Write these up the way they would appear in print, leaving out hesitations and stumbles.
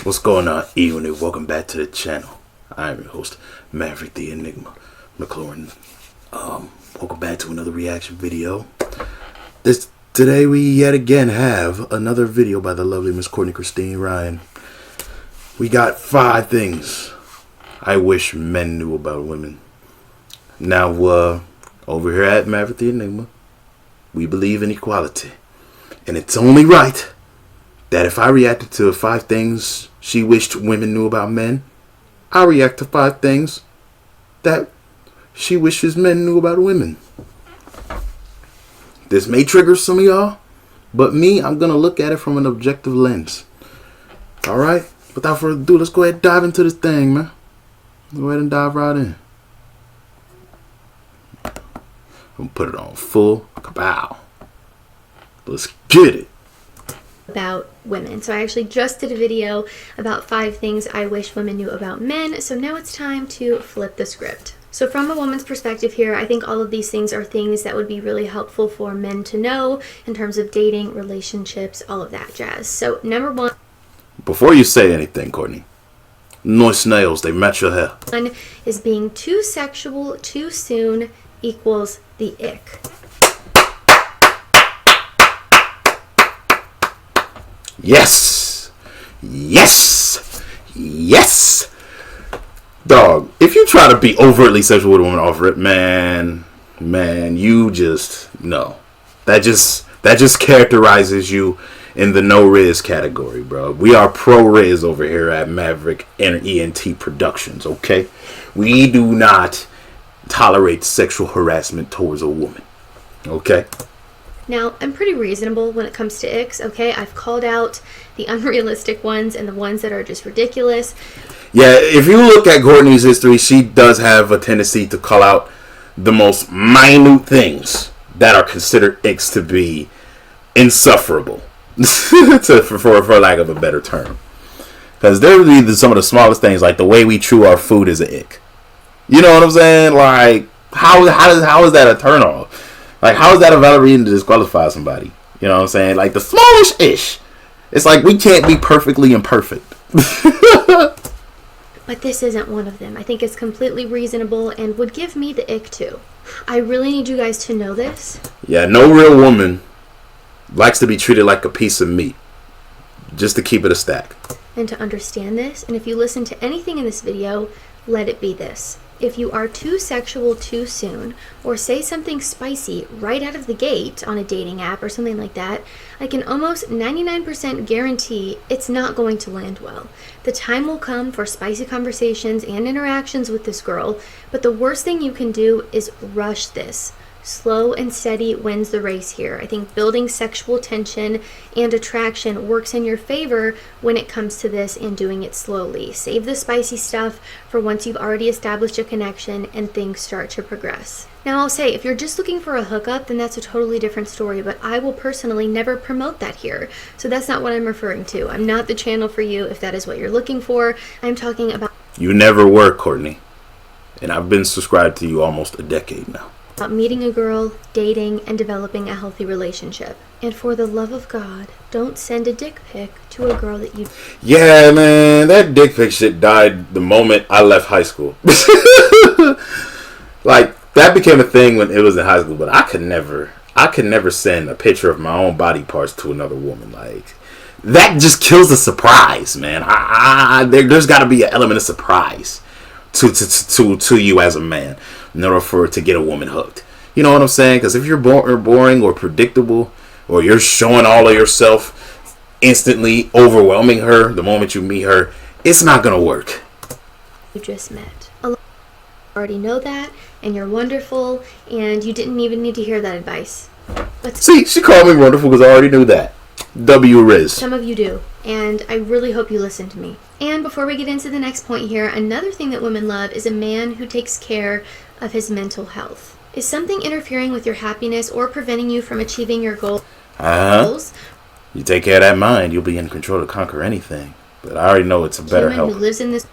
What's going on, evening? Welcome back to the channel. I am your host, Maverick the Enigma McLaurin. Welcome back to another reaction video. Today we yet again have another video by the lovely Miss Courtney Christine Ryan. We got 5 things I wish men knew about women. Now, over here at Maverick the Enigma, we believe in equality, and it's only right that if I reacted to 5 things she wished women knew about men, I'll react to 5 things that she wishes men knew about women. This may trigger some of y'all, but me, I'm going to look at it from an objective lens. Alright? Without further ado, let's go ahead and dive into this thing, man. Go ahead and dive right in. I'm going to put it on full kapow. Let's get it. About women. So I actually just did a video about 5 things I wish women knew about men. So now it's time to flip the script. So from a woman's perspective here, I think all of these things are things that would be really helpful for men to know in terms of dating, relationships, all of that jazz. So number 1. Before you say anything, Courtney, nice nails, they match your hair. 1 is being too sexual too soon equals the ick. Yes! Yes! Yes! Dog, if you try to be overtly sexual with a woman off it, man, you just, no. That just characterizes you in the no riz category, bro. We are pro riz over here at Maverick and ENT Productions, okay? We do not tolerate sexual harassment towards a woman, okay? Now, I'm pretty reasonable when it comes to icks, okay? I've called out the unrealistic ones and the ones that are just ridiculous. Yeah, if you look at Courtney's history, she does have a tendency to call out the most minute things that are considered icks to be insufferable, for lack of a better term. Because there would be some of the smallest things, like the way we chew our food is an ick. You know what I'm saying? Like, how is that a turn off? Like, how is that a valid reason to disqualify somebody? You know what I'm saying? Like, the smallish-ish. It's like we can't be perfectly imperfect. But this isn't one of them. I think it's completely reasonable and would give me the ick too. I really need you guys to know this. Yeah, no real woman likes to be treated like a piece of meat. Just to keep it a stack. And to understand this, and if you listen to anything in this video, let it be this. If you are too sexual too soon, or say something spicy right out of the gate on a dating app or something like that, I can almost 99% guarantee it's not going to land well. The time will come for spicy conversations and interactions with this girl, but the worst thing you can do is rush this. Slow and steady wins the race here. I think building sexual tension and attraction works in your favor when it comes to this, and doing it slowly. Save the spicy stuff for once you've already established a connection and things start to progress. Now, I'll say, if you're just looking for a hookup, then that's a totally different story, but I will personally never promote that here. So that's not what I'm referring to. I'm not the channel for you if that is what you're looking for. I'm talking about... You never were, Courtney. And I've been subscribed to you almost a decade now. About meeting a girl, dating, and developing a healthy relationship. And for the love of God, don't send a dick pic to a girl that you... Yeah, man, that dick pic shit died the moment I left high school. Like, that became a thing when it was in high school, but I could never send a picture of my own body parts to another woman. Like, that just kills the surprise, man. There's got to be an element of surprise to you as a man in order for it to get a woman hooked. You know what I'm saying? Because if you're boring or predictable, or you're showing all of yourself instantly, overwhelming her the moment you meet her, it's not gonna work. You just met. A lot of you already know that, and you're wonderful, and you didn't even need to hear that advice. But see, she called me wonderful because I already knew that. W Riz. Some of you do, and I really hope you listen to me. And before we get into the next point here, another thing that women love is a man who takes care of his mental health. Is something interfering with your happiness or preventing you from achieving your goals? You take care of that mind, you'll be in control to conquer anything. But I already know it's a better help. Who lives in this...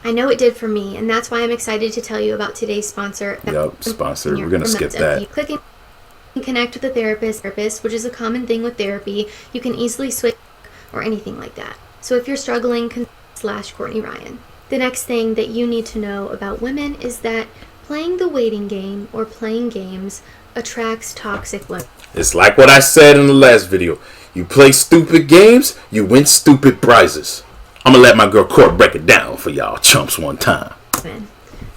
I know it did for me, and that's why I'm excited to tell you about today's sponsor. Yep, sponsor. We're gonna skip that. Clicking connect with a therapist, which is a common thing with therapy. You can easily switch or anything like that. So if you're struggling, / Courtney Ryan. The next thing that you need to know about women is that playing the waiting game or playing games attracts toxic women. It's like what I said in the last video. You play stupid games, you win stupid prizes. I'm gonna let my girl Court break it down for y'all chumps one time.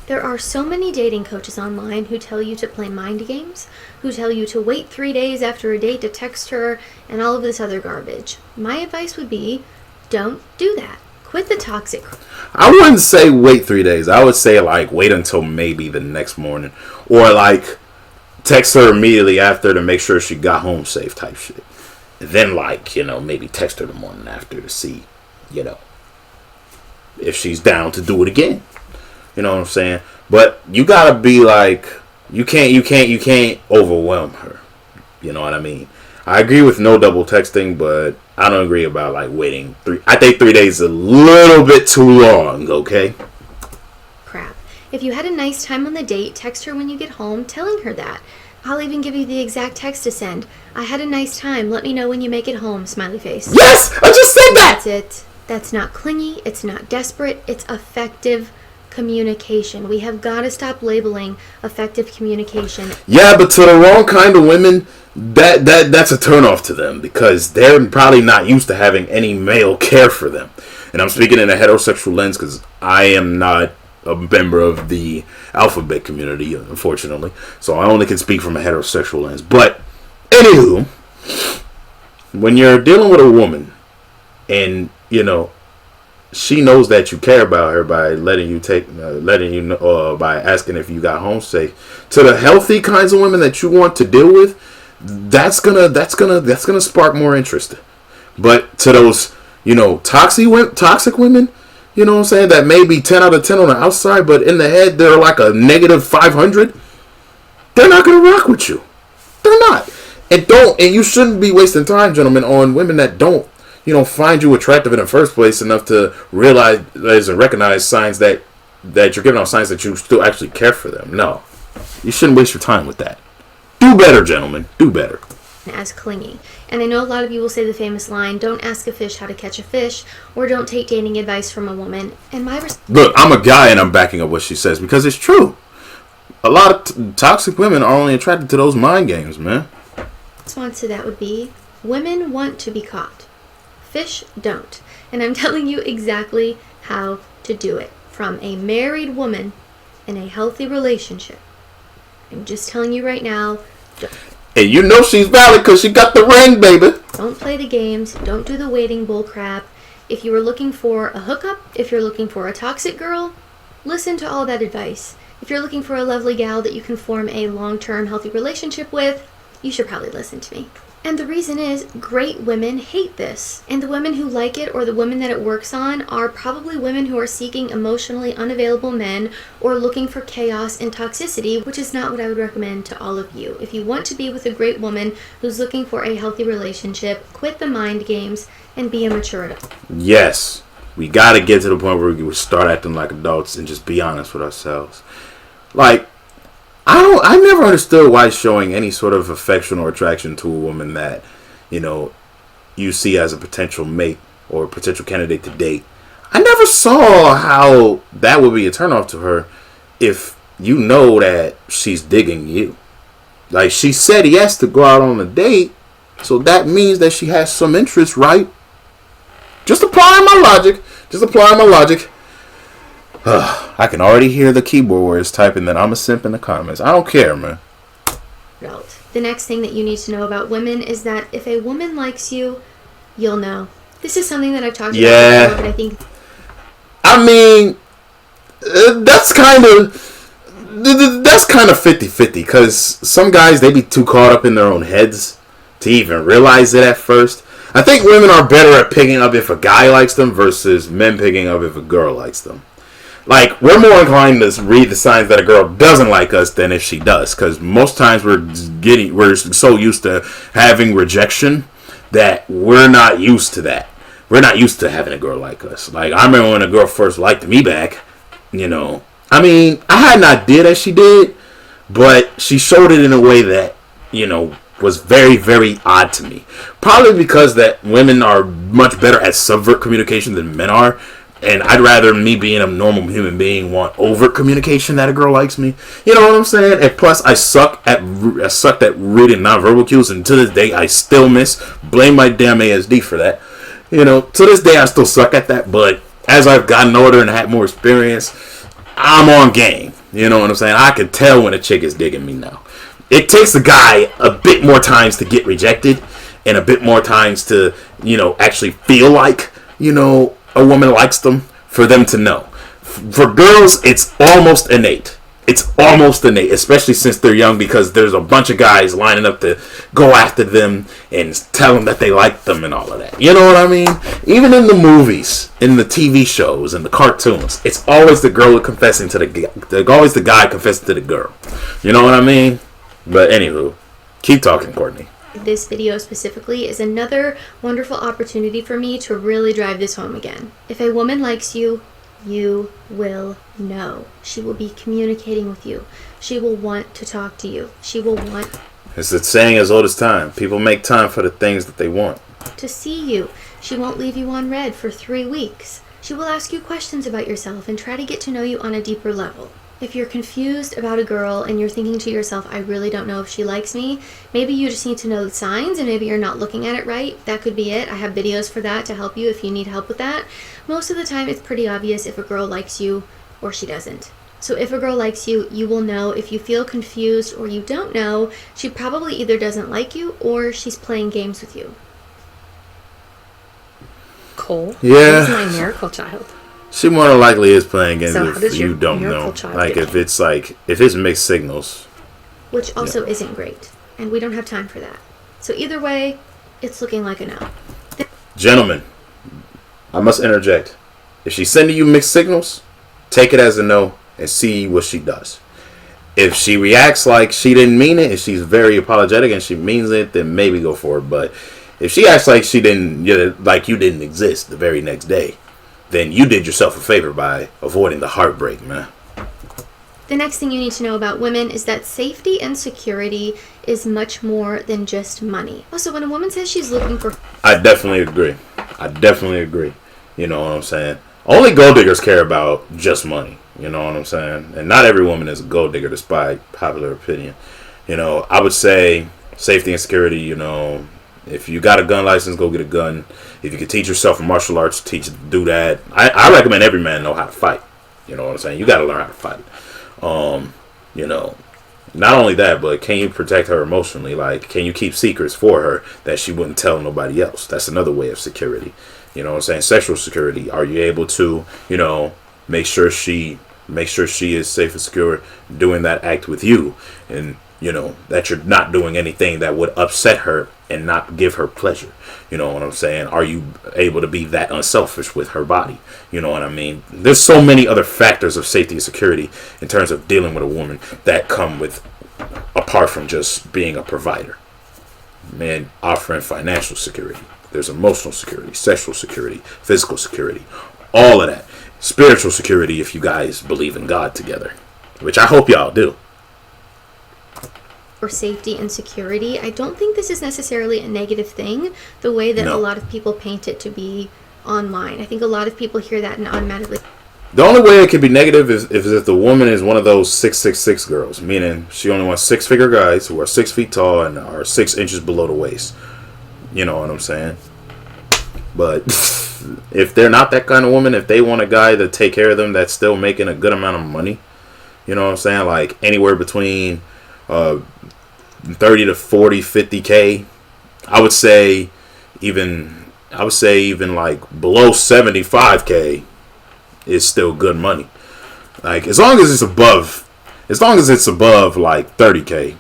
There are so many dating coaches online who tell you to play mind games, who tell you to wait 3 days after a date to text her, and all of this other garbage. My advice would be, don't do that. Quit the toxic. I wouldn't say wait 3 days. I would say like wait until maybe the next morning. Or like text her immediately after to make sure she got home safe type shit. And then like, maybe text her the morning after to see, if she's down to do it again. You know what I'm saying? But you gotta be like, you can't overwhelm her. You know what I mean? I agree with no double texting, but I don't agree about like waiting 3. I think 3 days is a little bit too long. Okay. Crap. If you had a nice time on the date, text her when you get home, telling her that. I'll even give you the exact text to send. I had a nice time. Let me know when you make it home. Smiley face. Yes, I just said that. That's it. That's not clingy. It's not desperate. It's effective communication. We have got to stop labeling effective communication. Yeah, but to the wrong kind of women, that's a turnoff to them because they're probably not used to having any male care for them. And I'm speaking in a heterosexual lens because I am not a member of the alphabet community, unfortunately. So I only can speak from a heterosexual lens. But anywho, when you're dealing with a woman and she knows that you care about her by letting you know, by asking if you got home safe. To the healthy kinds of women that you want to deal with, that's gonna spark more interest. But to those, toxic women, you know what I'm saying, that may be 10 out of 10 on the outside, but in the head they're like a negative 500. They're not gonna rock with you. They're not. And you shouldn't be wasting time, gentlemen, on women that don't find you attractive in the first place enough to realize and recognize signs that you're giving off signs that you still actually care for them. No, you shouldn't waste your time with that. Do better, gentlemen. Do better. As clingy. And I know a lot of you will say the famous line, don't ask a fish how to catch a fish, or don't take dating advice from a woman. And look, I'm a guy and I'm backing up what she says because it's true. A lot of toxic women are only attracted to those mind games, man. Response to that would be, women want to be caught. Fish don't. And I'm telling you exactly how to do it. From a married woman in a healthy relationship. I'm just telling you right now. And she's valid because she got the ring, baby. Don't play the games. Don't do the waiting bull crap. If you are looking for a hookup, if you're looking for a toxic girl, listen to all that advice. If you're looking for a lovely gal that you can form a long-term healthy relationship with, you should probably listen to me. And the reason is, great women hate this. And the women who like it or the women that it works on are probably women who are seeking emotionally unavailable men or looking for chaos and toxicity, which is not what I would recommend to all of you. If you want to be with a great woman who's looking for a healthy relationship, quit the mind games and be a mature adult. Yes, we got to get to the point where we start acting like adults and just be honest with ourselves. Like, I never understood why showing any sort of affection or attraction to a woman that, you see as a potential mate or a potential candidate to date. I never saw how that would be a turnoff to her if you know that she's digging you. Like, she said yes to go out on a date, so that means that she has some interest, right? Just applying my logic. I can already hear the keyboard warriors typing that I'm a simp in the comments. I don't care, man. The next thing that you need to know about women is that if a woman likes you, you'll know. This is something that I've talked about before, but I think... that's kind of 50-50 because some guys, they be too caught up in their own heads to even realize it at first. I think women are better at picking up if a guy likes them versus men picking up if a girl likes them. Like, we're more inclined to read the signs that a girl doesn't like us than if she does. Because most times we're so used to having rejection that we're not used to that. We're not used to having a girl like us. Like, I remember when a girl first liked me back, I had not did as she did, but she showed it in a way that, was very, very odd to me. Probably because that women are much better at subvert communication than men are. And I'd rather me being a normal human being want overt communication that a girl likes me. You know what I'm saying? And plus, I sucked at reading nonverbal cues, and to this day, I still miss. Blame my damn ASD for that. You know, to this day, I still suck at that. But as I've gotten older and had more experience, I'm on game. You know what I'm saying? I can tell when a chick is digging me now. It takes a guy a bit more times to get rejected, and a bit more times to, actually feel like, a woman likes them, for them to know. For girls, it's almost innate. It's almost innate, especially since they're young, because there's a bunch of guys lining up to go after them and tell them that they like them and all of that. You know what I mean? Even in the movies, in the TV shows, and the cartoons, it's always the girl confessing to always the guy confessing to the girl. You know what I mean? But anywho, keep talking, Courtney. This video specifically is another wonderful opportunity for me to really drive this home again. If a woman likes you, you will know. She will be communicating with you. She will want to talk to you. She will want... It's a saying as old as time. People make time for the things that they want. ...to see you. She won't leave you on red for 3 weeks. She will ask you questions about yourself and try to get to know you on a deeper level. If you're confused about a girl and you're thinking to yourself, I really don't know if she likes me, maybe you just need to know the signs and maybe you're not looking at it right. That could be it. I have videos for that to help you if you need help with that. Most of the time, it's pretty obvious if a girl likes you or she doesn't. So if a girl likes you, you will know. If you feel confused or you don't know, she probably either doesn't like you or she's playing games with you. Cole, yeah, is my miracle child. She more than likely is playing games So if you don't know. Like if it's mixed signals. Which also isn't great. And we don't have time for that. So either way, it's looking like a no. Gentlemen, I must interject. If she's sending you mixed signals, take it as a no and see what she does. If she reacts like she didn't mean it, if she's very apologetic and she means it, then maybe go for it. But if she acts like she didn't, like you didn't exist the very next day, then you did yourself a favor by avoiding the heartbreak, man. The next thing you need to know about women is that safety and security is much more than just money. Also, when a woman says she's looking for... I definitely agree. You know what I'm saying? Only gold diggers care about just money. You know what I'm saying? And not every woman is a gold digger despite popular opinion. I would say safety and security, if you got a gun license, go get a gun. If you can teach yourself martial arts, do that. I recommend every man know how to fight. You know what I'm saying? You got to learn how to fight. Not only that, but can you protect her emotionally? Like, can you keep secrets for her that she wouldn't tell nobody else? That's another way of security. You know what I'm saying? Sexual security. Are you able to, make sure she is safe and secure doing that act with you, and that you're not doing anything that would upset her and not give her pleasure. You know what I'm saying? Are you able to be that unselfish with her body? You know what I mean? There's so many other factors of safety and security in terms of dealing with a woman that come with, apart from just being a provider. Man, offering financial security. There's emotional security, sexual security, physical security, all of that. Spiritual security if you guys believe in God together, which I hope y'all do. For safety and security, I don't think this is necessarily a negative thing the way that a lot of people paint it to be online. I think a lot of people hear that and automatically... The only way it could be negative is if the woman is one of those 666 girls, meaning she only wants 6-figure guys who are 6 feet tall and are 6 inches below the waist. You know what I'm saying? But if they're not that kind of woman, if they want a guy to take care of them that's still making a good amount of money, you know what I'm saying? Like anywhere between 30 to 40, 50K. I would say even like below 75K is still good money. Like as long as it's above like 30K,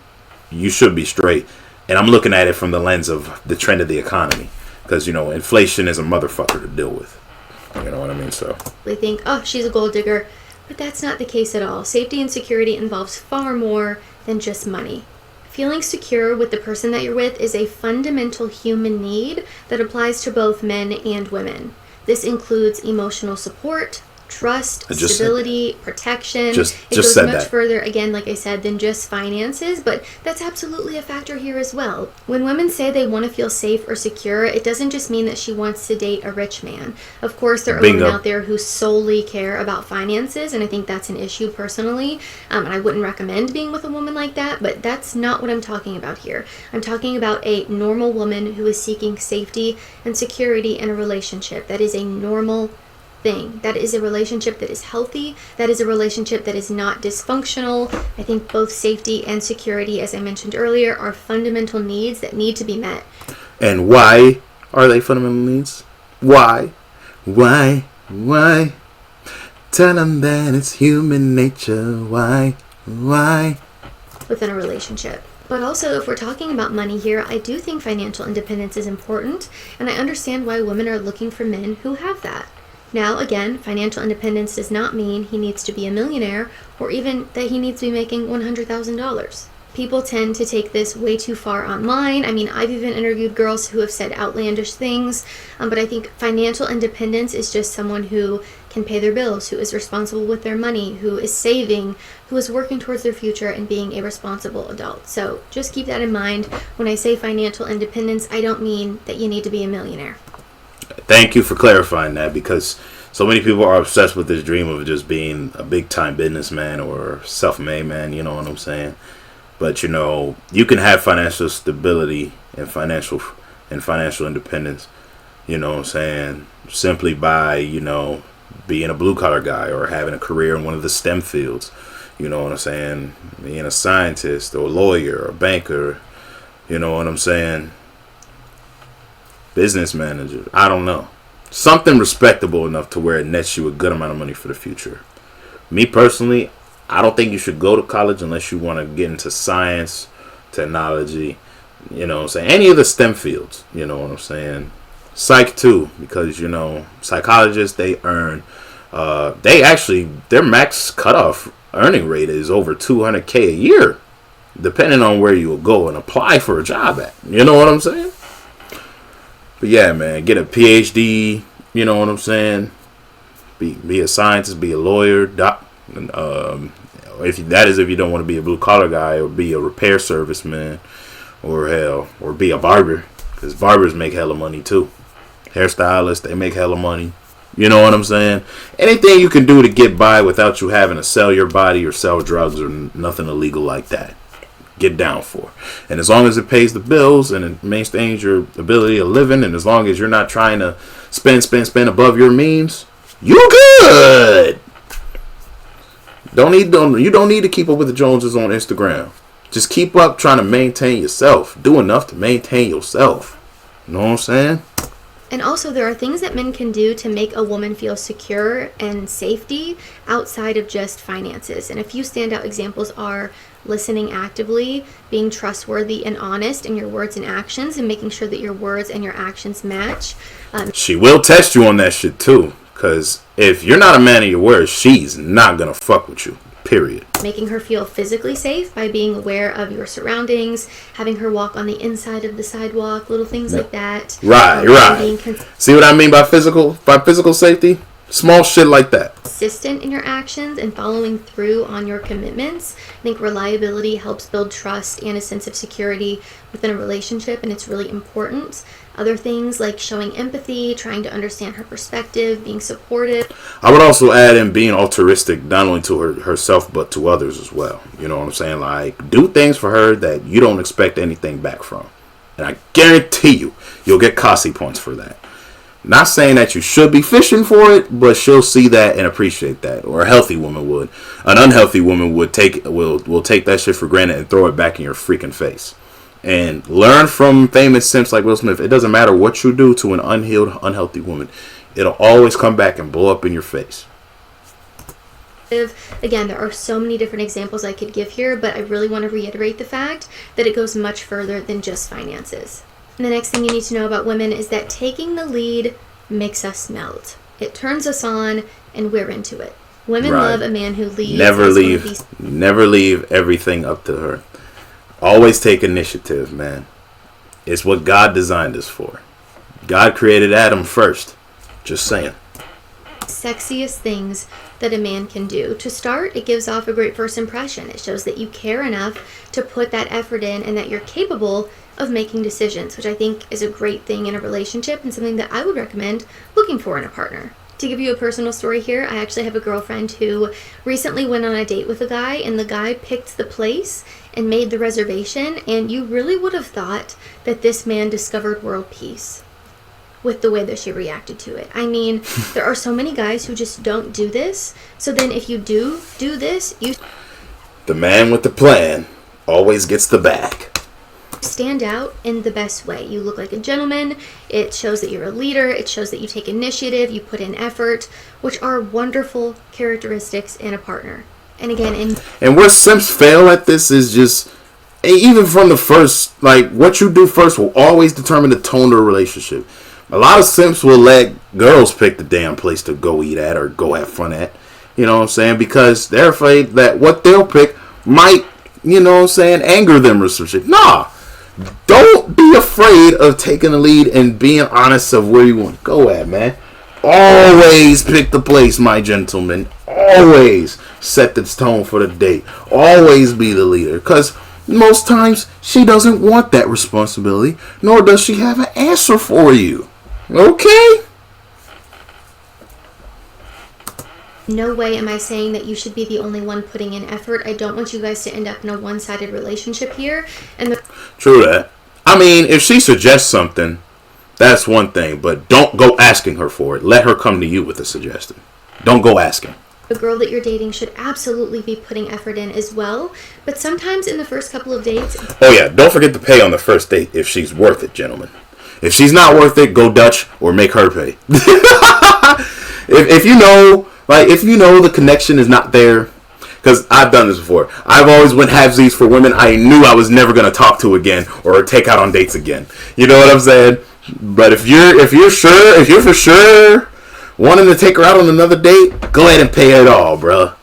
you should be straight. And I'm looking at it from the lens of the trend of the economy, because inflation is a motherfucker to deal with. You know what I mean? So they think, oh, she's a gold digger, but that's not the case at all. Safety and security involves far more than just money. Feeling secure with the person that you're with is a fundamental human need that applies to both men and women. This includes emotional support, trust, I just stability, protection. Just it goes said much that. further, again, like I said, than just finances, but that's absolutely a factor here as well. When women say they want to feel safe or secure, it doesn't just mean that she wants to date a rich man. Of course, there are Bingo. women out there who solely care about finances, and I think that's an issue personally, and I wouldn't recommend being with a woman like that, but that's not what I'm talking about here. I'm talking about a normal woman who is seeking safety and security in a relationship. That is a normal thing. That is a relationship that is healthy. That is a relationship that is not dysfunctional. I think both safety and security, as I mentioned earlier, are fundamental needs that need to be met. And why are they fundamental needs? Why? Why? Tell them that it's human nature. Why? Within a relationship. But also, if we're talking about money here, I do think financial independence is important, and I understand why women are looking for men who have that. Now, again, financial independence does not mean he needs to be a millionaire or even that he needs to be making $100,000. People tend to take this way too far online. I mean, I've even interviewed girls who have said outlandish things, but I think financial independence is just someone who can pay their bills, who is responsible with their money, who is saving, who is working towards their future and being a responsible adult. So just keep that in mind. When I say financial independence, I don't mean that you need to be a millionaire. Thank you for clarifying that, because so many people are obsessed with this dream of just being a big time businessman or self-made man, you know what I'm saying? But you know, you can have financial stability and financial independence, you know what I'm saying, simply by, you know, being a blue collar guy or having a career in one of the STEM fields, you know what I'm saying, being a scientist or a lawyer or a banker, you know what I'm saying, business manager, I don't know. Something respectable enough to where it nets you a good amount of money for the future. Me personally, I don't think you should go to college unless you want to get into science, technology, you know what I'm saying, any of the STEM fields, you know what I'm saying. Psych too, because, you know, psychologists, they earn, their max cutoff earning rate is over $200K a year, depending on where you will go and apply for a job at, you know what I'm saying. But yeah, man, get a PhD, you know what I'm saying, be a scientist, be a lawyer, if you don't want to be a blue collar guy or be a repair serviceman or be a barber, because barbers make hella money too. Hairstylists, they make hella money. You know what I'm saying? Anything you can do to get by without you having to sell your body or sell drugs or nothing illegal like that, get down for. And as long as it pays the bills and it maintains your ability of living, and as long as you're not trying to spend above your means, you good. You don't need to keep up with the Joneses on Instagram. Just keep up trying to maintain yourself. Do enough to maintain yourself. You know what I'm saying? And also, there are things that men can do to make a woman feel secure and safety outside of just finances. And a few standout examples are listening actively, being trustworthy and honest in your words and actions, and making sure that your words and your actions match. She will test you on that shit too. Because if you're not a man of your word, she's not going to fuck with you. Period. Making her feel physically safe by being aware of your surroundings, having her walk on the inside of the sidewalk, little things like that. Right. See what I mean by physical safety? Small shit like that. Consistent in your actions and following through on your commitments. I think reliability helps build trust and a sense of security within a relationship, and it's really important. Other things like showing empathy, trying to understand her perspective, being supportive. I would also add in being altruistic, not only to herself, but to others as well. You know what I'm saying? Like, do things for her that you don't expect anything back from. And I guarantee you'll get Kasi points for that. Not saying that you should be fishing for it, but she'll see that and appreciate that. Or a healthy woman would. An unhealthy woman will take that shit for granted and throw it back in your freaking face. And learn from famous simps like Will Smith. It doesn't matter what you do to an unhealed, unhealthy woman. It'll always come back and blow up in your face. Again, there are so many different examples I could give here, but I really want to reiterate the fact that it goes much further than just finances. And the next thing you need to know about women is that taking the lead makes us melt. It turns us on, and we're into it. Women love a man who leads. Never leave everything up to her. Always take initiative, man. It's what God designed us for. God created Adam first. Just saying. sexiest things that a man can do. To start, it gives off a great first impression. It shows that you care enough to put that effort in and that you're capable of making decisions, which I think is a great thing in a relationship and something that I would recommend looking for in a partner. To give you a personal story here, I actually have a girlfriend who recently went on a date with a guy, and the guy picked the place and made the reservation, and you really would have thought that this man discovered world peace with the way that she reacted to it. I mean, there are so many guys who just don't do this. So then if you do this, you... The man with the plan always gets the bag. Stand out in the best way. You look like a gentleman. It shows that you're a leader. It shows that you take initiative. You put in effort, which are wonderful characteristics in a partner. And again, and where simps fail at this is just, even from the first, like, what you do first will always determine the tone of the relationship. A lot of simps will let girls pick the damn place to go eat at or go have fun at. You know what I'm saying? Because they're afraid that what they'll pick might, you know what I'm saying, anger them or some shit. Nah. Don't be afraid of taking the lead and being honest of where you want to go at, man. Always pick the place, my gentleman. Always set the tone for the date. Always be the leader. Because most times she doesn't want that responsibility, nor does she have an answer for you. Okay? No way am I saying that you should be the only one putting in effort. I don't want you guys to end up in a one-sided relationship here. And True that. I mean, if she suggests something, that's one thing, but don't go asking her for it. Let her come to you with a suggestion. Don't go asking. The girl that you're dating should absolutely be putting effort in as well. But sometimes in the first couple of dates... Oh yeah, don't forget to pay on the first date if she's worth it, gentlemen. If she's not worth it, go Dutch or make her pay. if you know, like, if you know the connection is not there, because I've done this before. I've always went halvesies for women I knew I was never going to talk to again or take out on dates again. You know what I'm saying? But if you're for sure wanting to take her out on another date, go ahead and pay it all, bruh.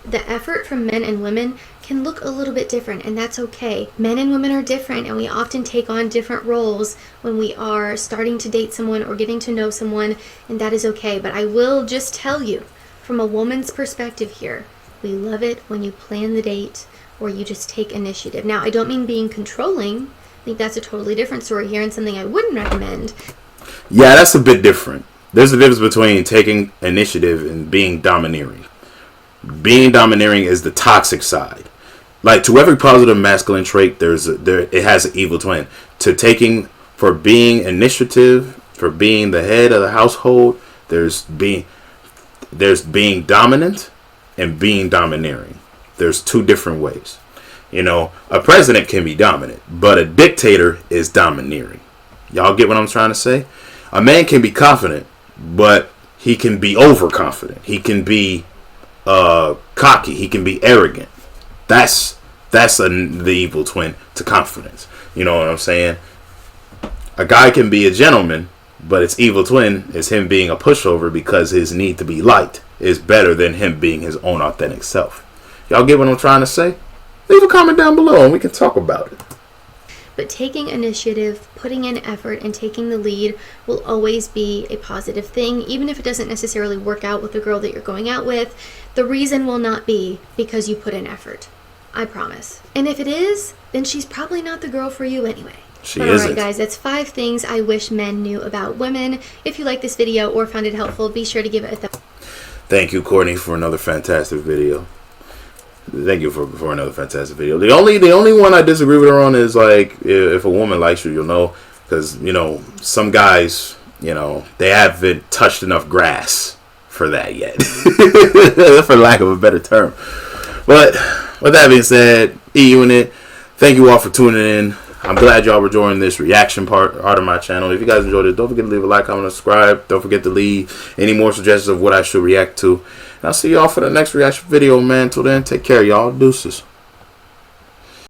The effort from men and women can look a little bit different, and that's okay. Men and women are different, and we often take on different roles when we are starting to date someone or getting to know someone, and that is okay. But I will just tell you, from a woman's perspective here, we love it when you plan the date or you just take initiative. Now, I don't mean being controlling. I think that's a totally different story here and something I wouldn't recommend. Yeah, that's a bit different. There's a difference between taking initiative and being domineering. Being domineering is the toxic side. Like, to every positive masculine trait, it has an evil twin. For being initiative, for being the head of the household, there's being dominant and being domineering. There's two different ways. You know, a president can be dominant, but a dictator is domineering. Y'all get what I'm trying to say? A man can be confident, but he can be overconfident. He can be cocky. He can be arrogant. That's the evil twin to confidence. You know what I'm saying? A guy can be a gentleman, but its evil twin is him being a pushover because his need to be liked is better than him being his own authentic self. Y'all get what I'm trying to say? Leave a comment down below and we can talk about it. But taking initiative, putting in effort, and taking the lead will always be a positive thing, even if it doesn't necessarily work out with the girl that you're going out with. The reason will not be because you put in effort. I promise. And if it is, then she's probably not the girl for you anyway. She isn't. Alright guys, that's 5 things I wish men knew about women. If you like this video or found it helpful, be sure to give it a thumbs up. Thank you, Courtney, for another fantastic video. Thank you for another fantastic video. The only one I disagree with her on is, like, if a woman likes you, you'll know. Because, you know, some guys, you know, they haven't touched enough grass for that yet. For lack of a better term. But with that being said, E-Unit, thank you all for tuning in. I'm glad y'all were enjoying this reaction part of my channel. If you guys enjoyed it, don't forget to leave a like, comment, and subscribe. Don't forget to leave any more suggestions of what I should react to. And I'll see y'all for the next reaction video, man. Till then, take care, y'all. Deuces.